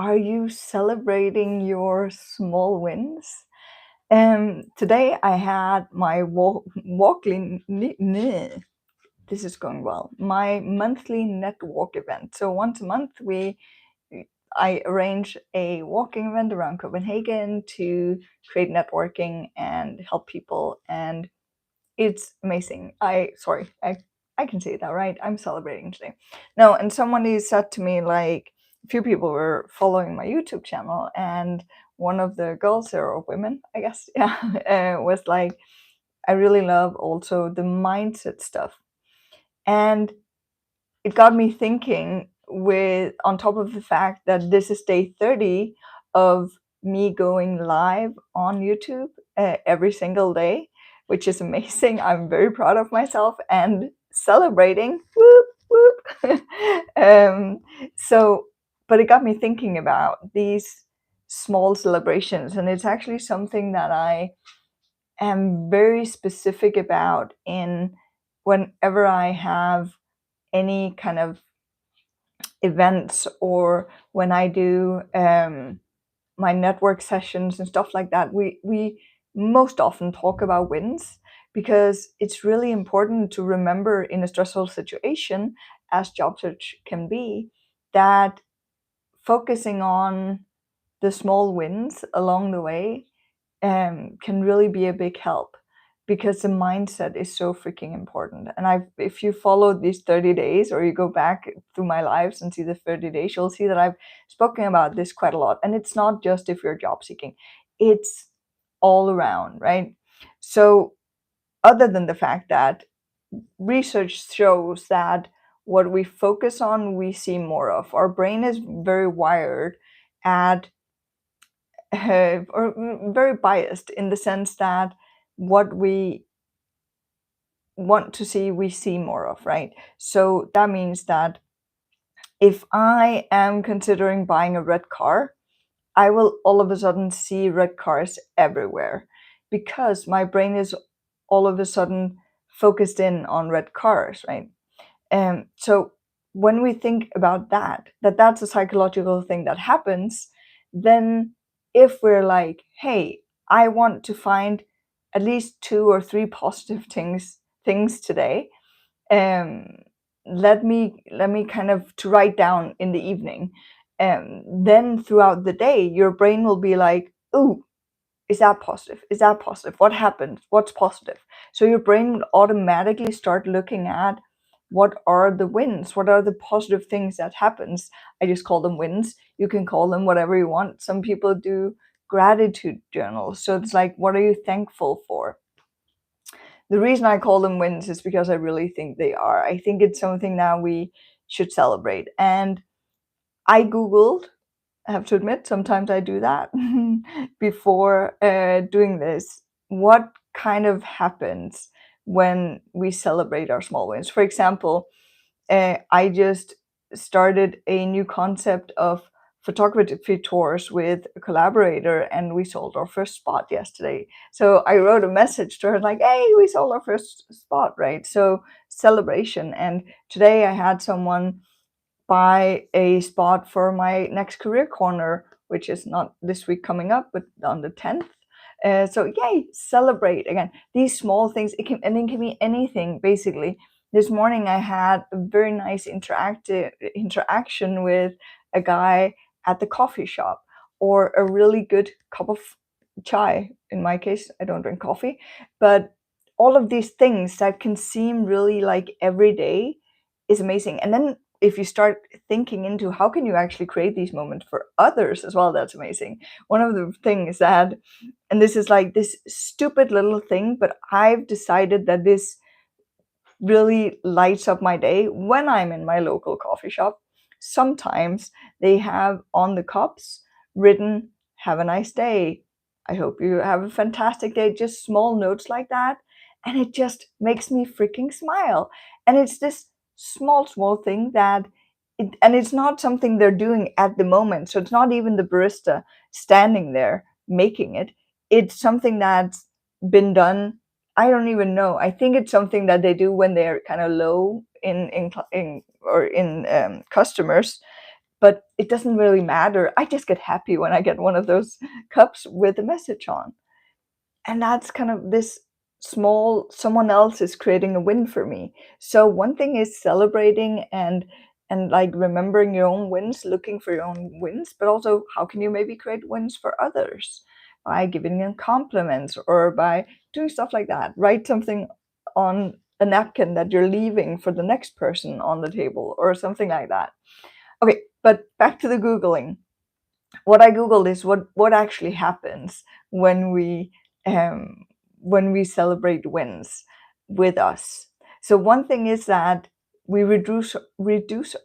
Are you celebrating your small wins? Today I had my walkly this is going well. My monthly net walk event. So once a month I arrange a walking event around Copenhagen to create networking and help people, and it's amazing. I can say that, right? I'm celebrating today. No, and somebody said to me, like, a few people were following my YouTube channel, and one of the girls there, or women, I guess, yeah, was like, I really love also the mindset stuff. And it got me thinking, with on top of the fact that this is day 30 of me going live on YouTube every single day, which is amazing. I'm very proud of myself and celebrating. Whoop, whoop. um, so, but it got me thinking about these small celebrations, and it's actually something that I am very specific about in whenever I have any kind of events, or when I do my network sessions and stuff like that. We most often talk about wins, because it's really important to remember in a stressful situation, as job search can be, that focusing on the small wins along the way can really be a big help, because the mindset is so freaking important. And if you follow these 30 days, or you go back through my lives and see the 30 days, you'll see that I've spoken about this quite a lot. And it's not just if you're job seeking, it's all around, right? So, other than the fact that research shows that what we focus on, we see more of. Our brain is very wired at or very biased, in the sense that what we want to see, we see more of, right? So that means that if I am considering buying a red car, I will all of a sudden see red cars everywhere, because my brain is all of a sudden focused in on red cars, right? So when we think about that's a psychological thing that happens, then if we're like, hey, I want to find at least 2 or 3 positive things today, um, let me kind of to write down in the evening, then throughout the day, your brain will be like, ooh, is that positive? Is that positive? What happened? What's positive? So your brain will automatically start looking at what are the wins, what are the positive things that happens. I just call them wins. You can call them whatever you want. Some people do gratitude journals. So it's like, what are you thankful for? The reason I call them wins is because I really think they are. I think it's something that we should celebrate. And I Googled, I have to admit, sometimes I do that before doing this. What kind of happens when we celebrate our small wins? For example, I just started a new concept of photography tours with a collaborator, and we sold our first spot yesterday. So I wrote a message to her like, hey, we sold our first spot, right? So celebration. And today I had someone buy a spot for my next career corner, which is not this week coming up, but on the 10th. So yay, celebrate again. These small things, it can be anything basically. This morning I had a very nice interaction with a guy at the coffee shop, or a really good cup of chai. In my case, I don't drink coffee, but all of these things that can seem really like every day is amazing. And then if you start thinking into how can you actually create these moments for others as well, that's amazing. One of the things that, and this is like this stupid little thing, but I've decided that this really lights up my day when I'm in my local coffee shop. Sometimes they have on the cups written, have a nice day, I hope you have a fantastic day, just small notes like that. And it just makes me freaking smile. And it's this small thing that and it's not something they're doing at the moment. So it's not even the barista standing there making it. It's something that's been done. I don't even know. I think it's something that they do when they're kind of low in customers. but it doesn't really matter. I just get happy when I get one of those cups with a message on. And that's kind of this small, someone else is creating a win for me. So one thing is celebrating and like remembering your own wins, looking for your own wins, but also how can you maybe create wins for others by giving them compliments or by doing stuff like that. Write something on a napkin that you're leaving for the next person on the table or something like that. Okay, but back to the Googling. What I Googled is what actually happens um, when we celebrate wins with us. So one thing is that we reduce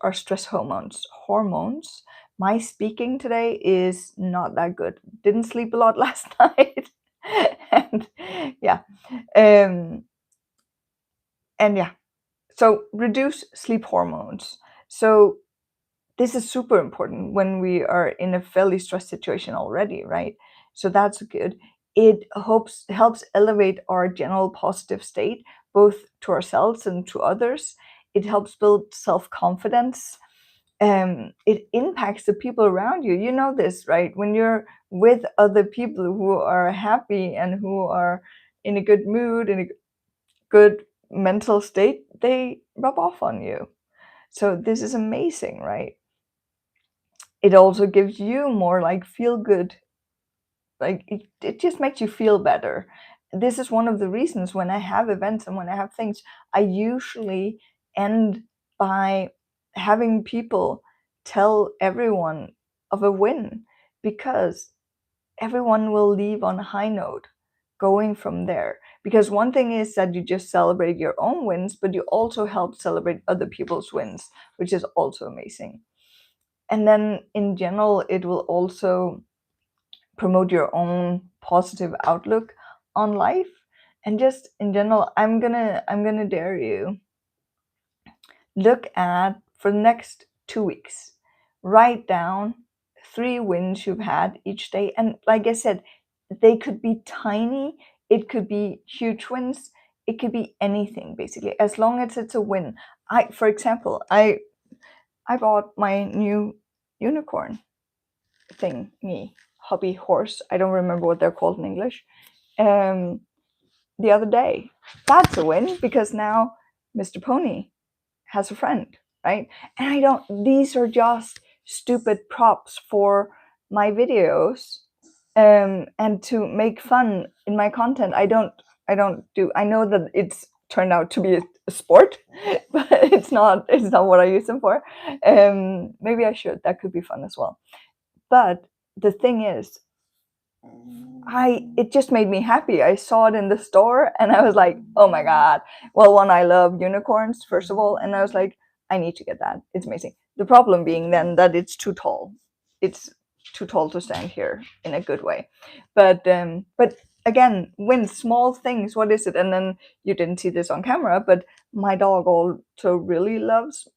our stress hormones. My speaking today is not that good. Didn't sleep a lot last night. and yeah. Um, and yeah. So reduce sleep hormones. So this is super important when we are in a fairly stressed situation already, right? So that's good. It helps elevate our general positive state, both to ourselves and to others. It helps build self-confidence. It impacts the people around you. You know this, right? When you're with other people who are happy and who are in a good mood, in a good mental state, they rub off on you. So this is amazing, right? It also gives you more like feel good, like it just makes you feel better. This is one of the reasons when I have events and when I have things, I usually end by having people tell everyone of a win, because everyone will leave on a high note going from there. Because one thing is that you just celebrate your own wins, but you also help celebrate other people's wins, which is also amazing. And then in general, it will also promote your own positive outlook on life. And just in general, I'm gonna dare you, look at, for the next 2 weeks, write down 3 wins you've had each day. And like I said, they could be tiny, it could be huge wins, it could be anything basically, as long as it's a win. For example, I bought my new unicorn thingy, hobby horse. I don't remember what they're called in English. Um, the other day. That's a win, because now Mr. Pony has a friend, right? And I don't. These are just stupid props for my videos, and to make fun in my content. I don't do. I know that it's turned out to be a sport, but it's not. It's not what I use them for. Maybe I should. That could be fun as well. But the thing is, it just made me happy. I saw it in the store and I was like, oh my god. Well, one, I love unicorns, first of all, and I was like, I need to get that. It's amazing. The problem being then that it's too tall. It's too tall to stand here in a good way. But again, when small things, what is it? And then you didn't see this on camera, but my dog also really loves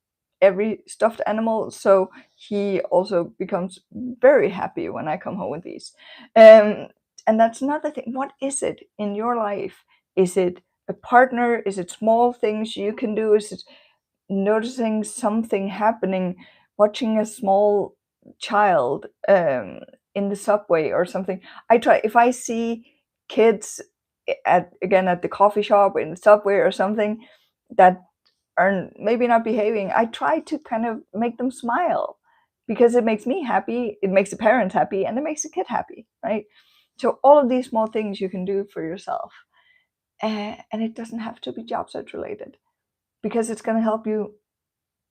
every stuffed animal, so he also becomes very happy when I come home with these. And that's another thing. What is it in your life? Is it a partner? Is it small things you can do? Is it noticing something happening, watching a small child in the subway or something? I try, if I see kids at the coffee shop, in the subway or something, that are maybe not behaving, I try to kind of make them smile, because it makes me happy, it makes the parents happy, and it makes the kid happy, right? So all of these small things you can do for yourself, and it doesn't have to be job search related, because it's going to help you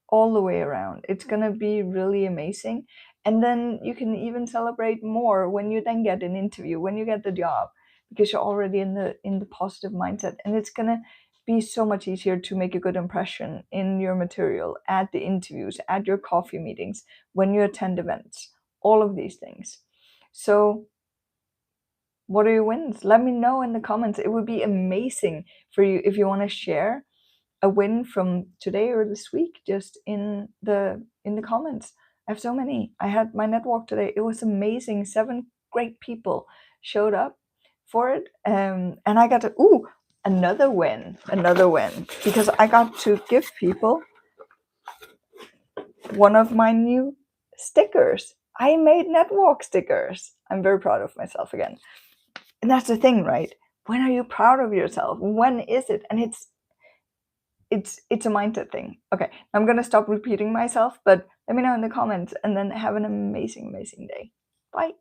all the way around. It's going to be really amazing. And then you can even celebrate more when you then get an interview, when you get the job, because you're already in the positive mindset, and it's going to be so much easier to make a good impression in your material, at the interviews, at your coffee meetings, when you attend events, all of these things. So what are your wins? Let me know in the comments. It would be amazing for you if you want to share a win from today or this week, just in the comments. I have so many. I had my network today. It was amazing. 7 great people showed up for it. And I got to another win, because I got to give people one of my new stickers. I made netwalk stickers. I'm very proud of myself again. And that's the thing, right? When are you proud of yourself? When is it? And it's a mindset thing. Okay, I'm gonna stop repeating myself, but let me know in the comments, and then have an amazing day. Bye.